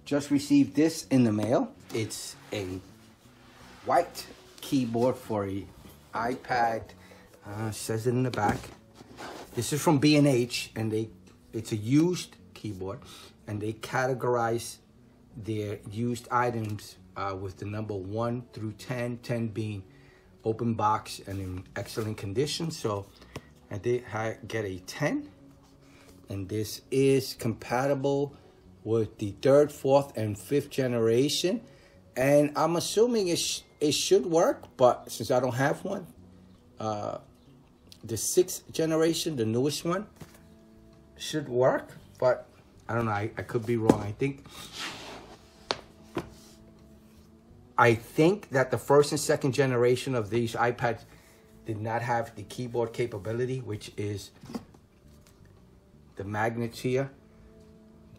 Just received this in the mail. It's a white keyboard for a iPad. Says it in the back. This is from B&H, and it's a used keyboard, and they categorize their used items with the number 1 through 10, 10 being open box and in excellent condition. So I did get a 10, and this is compatible with the 3rd, 4th, and 5th generation. And I'm assuming it should work, but since I don't have one, the 6th generation, the newest one, should work, but I don't know, I could be wrong. I think that the 1st and 2nd generation of these iPads did not have the keyboard capability, which is the magnets here,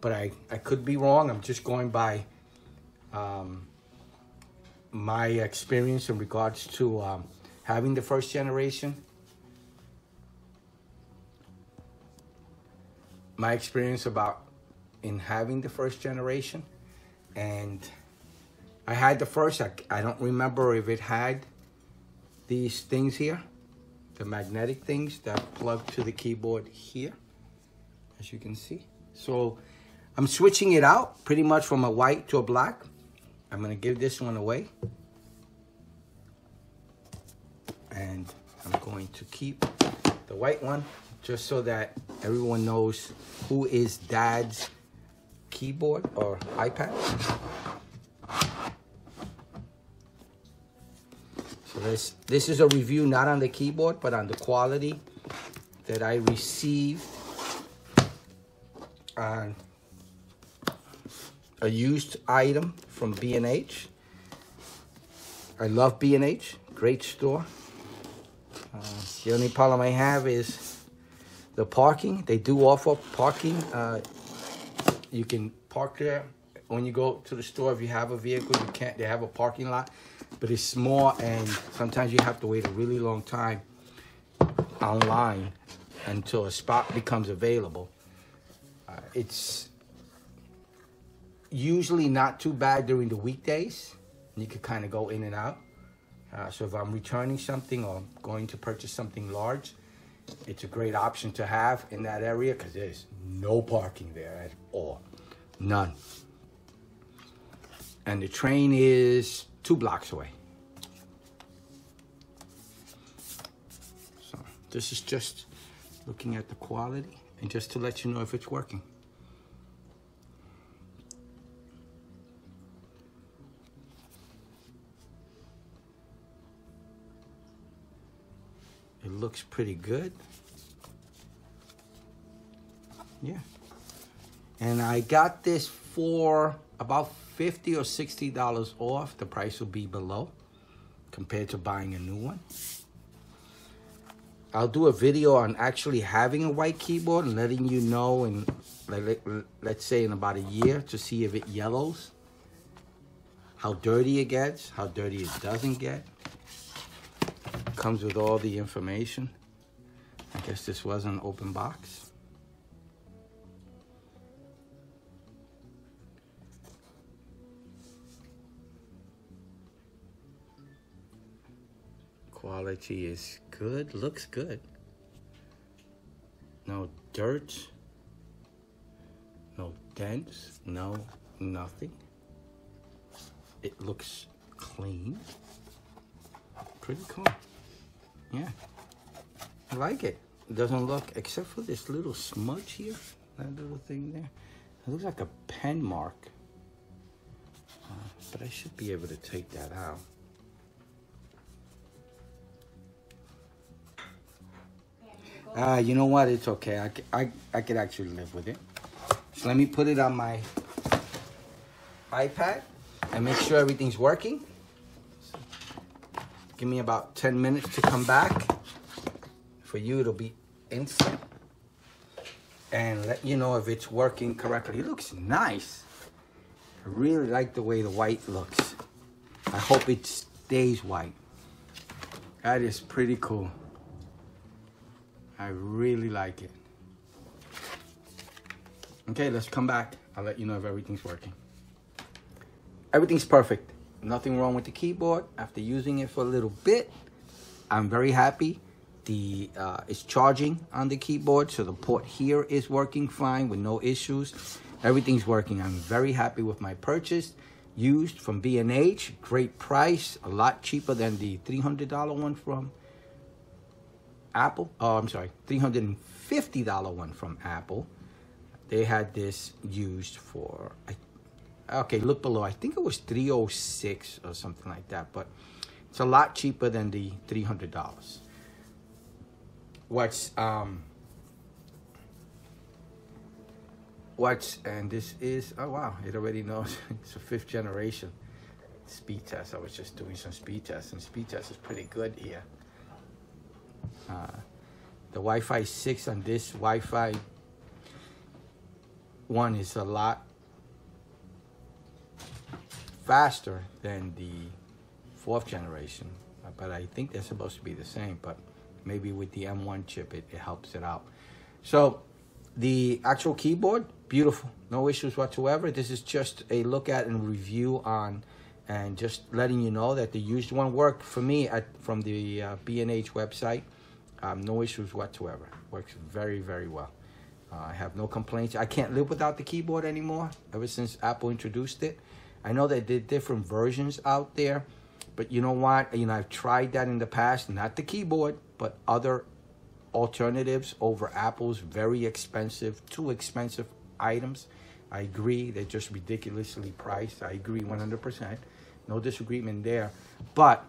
but I could be wrong. I'm just going by my experience in regards to having the 1st generation. My experience in having the 1st generation, and I had the 1st. I don't remember if it had these things here, the magnetic things that plug to the keyboard here, as you can see. So I'm switching it out pretty much from a white to a black. I'm gonna give this one away, and I'm going to keep the white one, just so that everyone knows who is Dad's keyboard or iPad. So this is a review not on the keyboard, but on the quality that I received on a used item from B&H. I love B&H, great store. The only problem I have is the parking. They do offer parking. You can park there when you go to the store. If you have a vehicle, you can't. They have a parking lot, but it's small, and sometimes you have to wait a really long time online until a spot becomes available. It's usually not too bad during the weekdays. You can kind of go in and out. So if I'm returning something or going to purchase something large, it's a great option to have in that area, because there's no parking there at all. None. And the train is 2 blocks away. So this is just looking at the quality and just to let you know if it's working. It looks pretty good. Yeah. And I got this for about $50 or $60 off. The price will be below compared to buying a new one. I'll do a video on actually having a white keyboard and letting you know in, let's say, in about a year, to see if it yellows, how dirty it gets, how dirty it doesn't get. Comes with all the information. I guess this was an open box. Quality is good, looks good. No dirt, no dents, no nothing. It looks clean. Pretty cool. Yeah, I like it. It doesn't look, except for this little smudge here, that little thing there. It looks like a pen mark, but I should be able to take that out. You know what? It's okay. I could actually live with it. So let me put it on my iPad and make sure everything's working. Give me about 10 minutes to come back. For you, it'll be instant. And let you know if it's working correctly. It looks nice. I really like the way the white looks. I hope it stays white. That is pretty cool. I really like it. Okay, let's come back. I'll let you know if everything's working. everything's perfect. Nothing wrong with the keyboard. After using it for a little bit, I'm very happy. It's charging on the keyboard, so the port here is working fine with no issues. Everything's working. I'm very happy with my purchase. Used from B&H, great price, a lot cheaper than the $300 one from Apple. Oh, I'm sorry, $350 one from Apple. They had this used for, okay, look below. I think it was $306 or something like that, but it's a lot cheaper than the $300. And this is, oh wow, it already knows. It's a 5th generation speed test. I was just doing some speed tests, and speed test is pretty good here. The Wi-Fi 6 on this Wi-Fi 1 is a lot faster than the 4th generation, but I think they're supposed to be the same, but maybe with the M1 chip it helps it out. So the actual keyboard, beautiful, no issues whatsoever. This is just a look at and review on, and just letting you know that the used one worked for me from the B&H website. No issues whatsoever. Works very, very well. I have no complaints. I can't live without the keyboard anymore ever since Apple introduced it. I know that there are different versions out there, but you know what? I've tried that in the past, not the keyboard, but other alternatives over Apple's very expensive, too expensive items. I agree, they're just ridiculously priced. I agree 100%. No disagreement there. But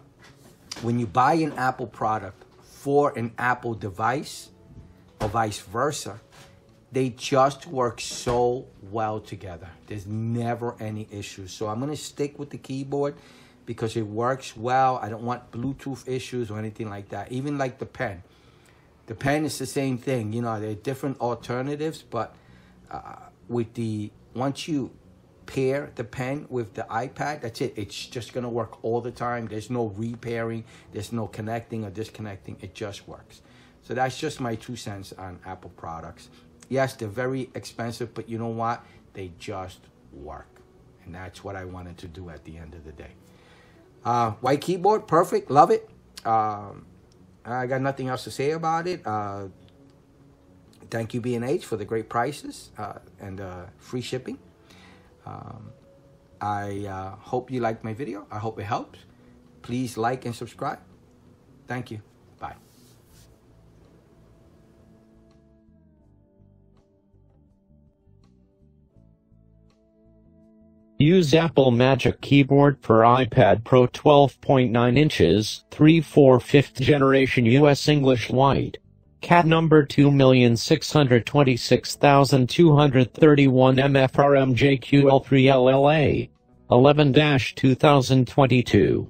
when you buy an Apple product for an Apple device, or vice versa, they just work so well together. There's never any issues. So I'm going to stick with the keyboard because it works well. I don't want Bluetooth issues or anything like that. Even like the pen. The pen is the same thing. There are different alternatives, but once you pair the pen with the iPad, that's it. It's just going to work all the time. There's no repairing. There's no connecting or disconnecting. It just works. So that's just my 2 cents on Apple products. Yes, they're very expensive, but you know what? They just work. And that's what I wanted to do at the end of the day. White keyboard, perfect. Love it. I got nothing else to say about it. Thank you, B&H, for the great prices and free shipping. I hope you liked my video. I hope it helps. Please like and subscribe. Thank you. Bye. Use Apple Magic Keyboard for iPad Pro 12.9 inches, 3/4 5th generation US English White. CAD number 2,626,231 MFR MJQL3LL 11-2022.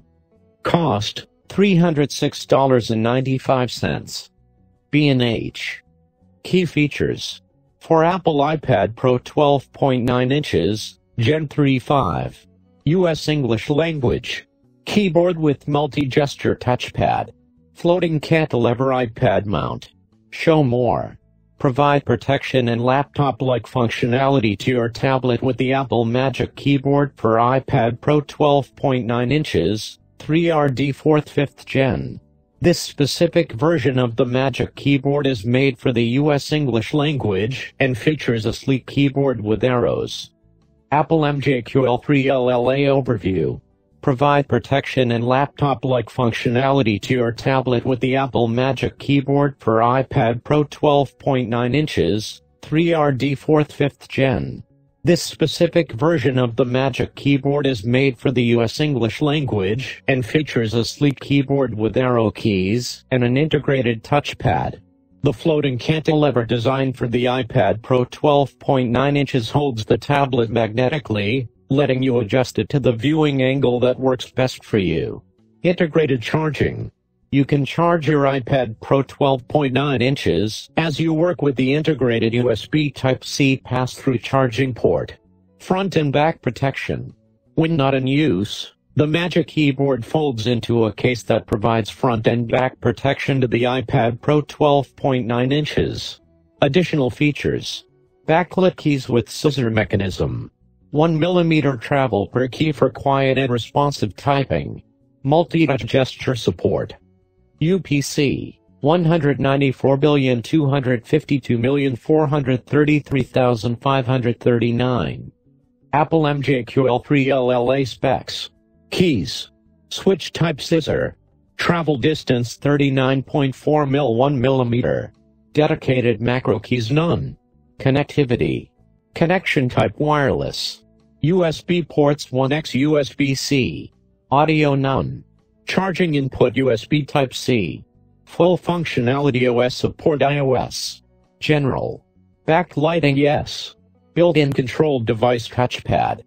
Cost, $306.95. B&H. Key features. For Apple iPad Pro 12.9 inches, Gen 3.5. US English language. Keyboard with multi-gesture touchpad. Floating cantilever iPad mount. Show more. Provide protection and laptop-like functionality to your tablet with the Apple Magic Keyboard for iPad Pro 12.9 inches, 3RD 4th 5th Gen. This specific version of the Magic Keyboard is made for the US English language and features a sleek keyboard with arrows. Apple MJQL3LL overview. Provide protection and laptop-like functionality to your tablet with the Apple Magic Keyboard for iPad Pro 12.9 inches, 3RD 4th 5th Gen. This specific version of the Magic Keyboard is made for the US English language and features a sleek keyboard with arrow keys and an integrated touchpad. The floating cantilever designed for the iPad Pro 12.9 inches holds the tablet magnetically, letting you adjust it to the viewing angle that works best for you. Integrated charging. You can charge your iPad Pro 12.9 inches as you work with the integrated USB Type-C pass-through charging port. Front and back protection. When not in use, the Magic Keyboard folds into a case that provides front and back protection to the iPad Pro 12.9 inches. Additional features. Backlit keys with scissor mechanism. 1mm travel per key for quiet and responsive typing. Multi-touch gesture support. UPC 194,252,433,539. Apple MJQL3LL specs. Keys. Switch type scissor. Travel distance 39.4 mil 1mm. Dedicated macro keys none. Connectivity. Connection type wireless. USB ports 1x USB-C. Audio none. Charging input USB Type-C. Full functionality OS support iOS. General. Backlighting yes. Built-in controlled device touchpad.